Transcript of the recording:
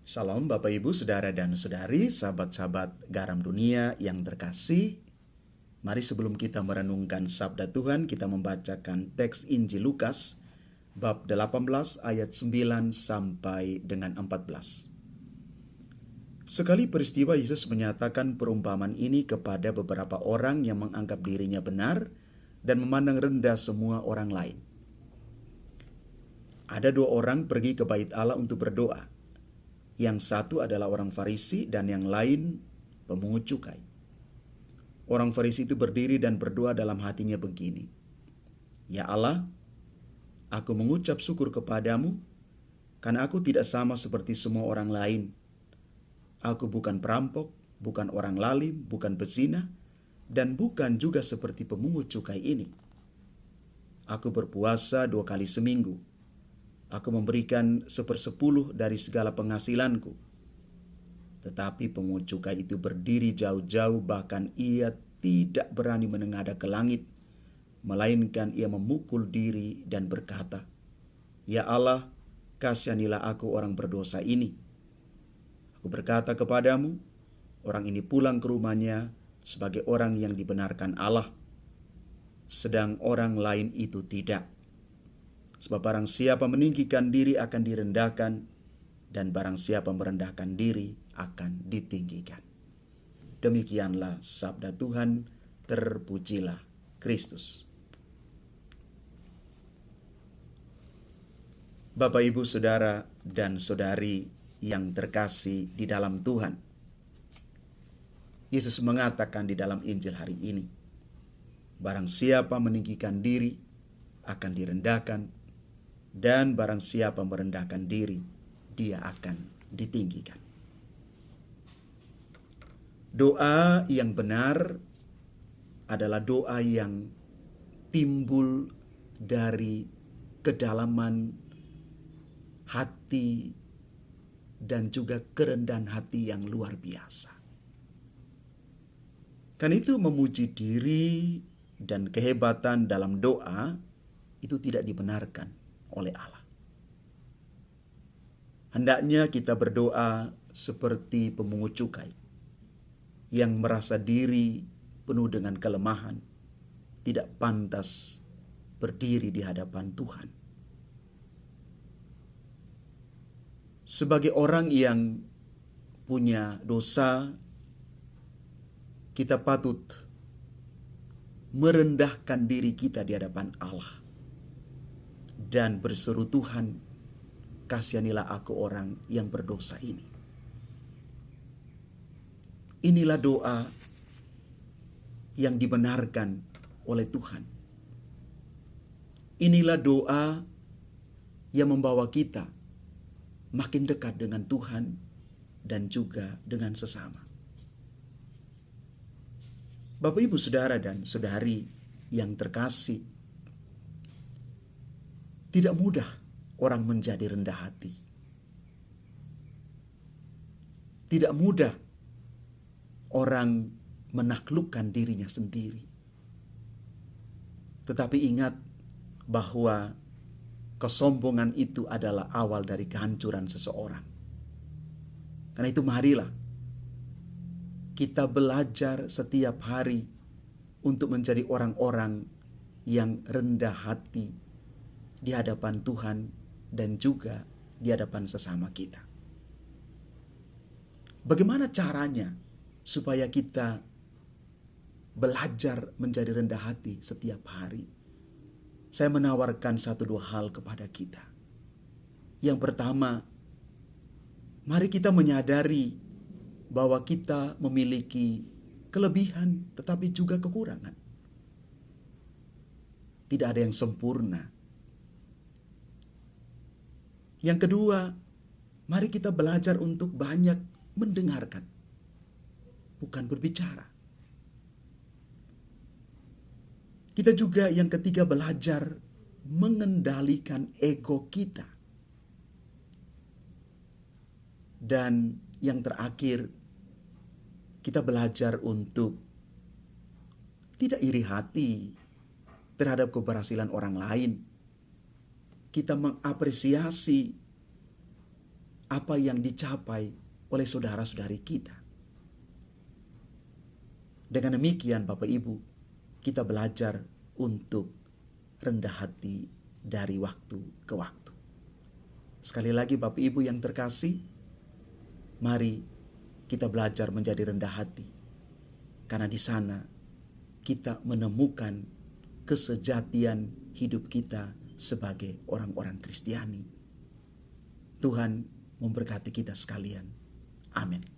Shalom Bapak Ibu, Saudara dan Saudari, sahabat-sahabat garam dunia yang terkasih. Mari sebelum kita merenungkan sabda Tuhan, kita membacakan teks Injil Lukas bab 18 ayat 9 sampai dengan 14. Sekali peristiwa Yesus menyatakan perumpamaan ini kepada beberapa orang yang menganggap dirinya benar dan memandang rendah semua orang lain. Ada dua orang pergi ke bait Allah untuk berdoa. Yang satu adalah orang Farisi dan yang lain pemungut cukai. Orang Farisi itu berdiri dan berdoa dalam hatinya begini, "Ya Allah, aku mengucap syukur kepadamu karena aku tidak sama seperti semua orang lain. Aku bukan perampok, bukan orang lalim, bukan pezina, dan bukan juga seperti pemungut cukai ini. Aku berpuasa 2 kali seminggu. Aku memberikan 1/10 dari segala penghasilanku." Tetapi pemungut cukai itu berdiri jauh-jauh, bahkan ia tidak berani menengadah ke langit, melainkan ia memukul diri dan berkata, "Ya Allah, kasihanilah aku orang berdosa ini." Aku berkata kepadamu, orang ini pulang ke rumahnya sebagai orang yang dibenarkan Allah, sedang orang lain itu tidak. Sebab barang siapa meninggikan diri akan direndahkan, dan barang siapa merendahkan diri akan ditinggikan. Demikianlah sabda Tuhan, terpujilah Kristus. Bapak, Ibu, Saudara, dan Saudari yang terkasih di dalam Tuhan. Yesus mengatakan di dalam Injil hari ini, barang siapa meninggikan diri akan direndahkan, dan barang siapa merendahkan diri, dia akan ditinggikan. Doa yang benar adalah doa yang timbul dari kedalaman hati dan juga kerendahan hati yang luar biasa. Karena itu memuji diri dan kehebatan dalam doa itu tidak dibenarkan oleh Allah. Hendaknya kita berdoa seperti pemungut cukai yang merasa diri penuh dengan kelemahan, tidak pantas berdiri di hadapan Tuhan. Sebagai orang yang punya dosa, kita patut merendahkan diri kita di hadapan Allah dan berseru, "Tuhan, kasihanilah aku orang yang berdosa ini." Inilah doa yang dibenarkan oleh Tuhan. Inilah doa yang membawa kita makin dekat dengan Tuhan dan juga dengan sesama. Bapak, Ibu, Saudara, dan Saudari yang terkasih, tidak mudah orang menjadi rendah hati. Tidak mudah orang menaklukkan dirinya sendiri. Tetapi ingat bahwa kesombongan itu adalah awal dari kehancuran seseorang. Karena itu marilah kita belajar setiap hari untuk menjadi orang-orang yang rendah hati di hadapan Tuhan dan juga di hadapan sesama kita. Bagaimana caranya supaya kita belajar menjadi rendah hati setiap hari? Saya menawarkan 1-2 hal kepada kita. Yang pertama, mari kita menyadari bahwa kita memiliki kelebihan tetapi juga kekurangan. Tidak ada yang sempurna. Yang kedua, mari kita belajar untuk banyak mendengarkan, bukan berbicara. Kita juga yang ketiga belajar mengendalikan ego kita. Dan yang terakhir, kita belajar untuk tidak iri hati terhadap keberhasilan orang lain. Kita mengapresiasi apa yang dicapai oleh saudara-saudari kita. Dengan demikian Bapak Ibu, kita belajar untuk rendah hati dari waktu ke waktu. Sekali lagi Bapak Ibu yang terkasih, mari kita belajar menjadi rendah hati. Karena di sana kita menemukan kesejatian hidup kita sebagai orang-orang Kristiani. Tuhan memberkati kita sekalian. Amin.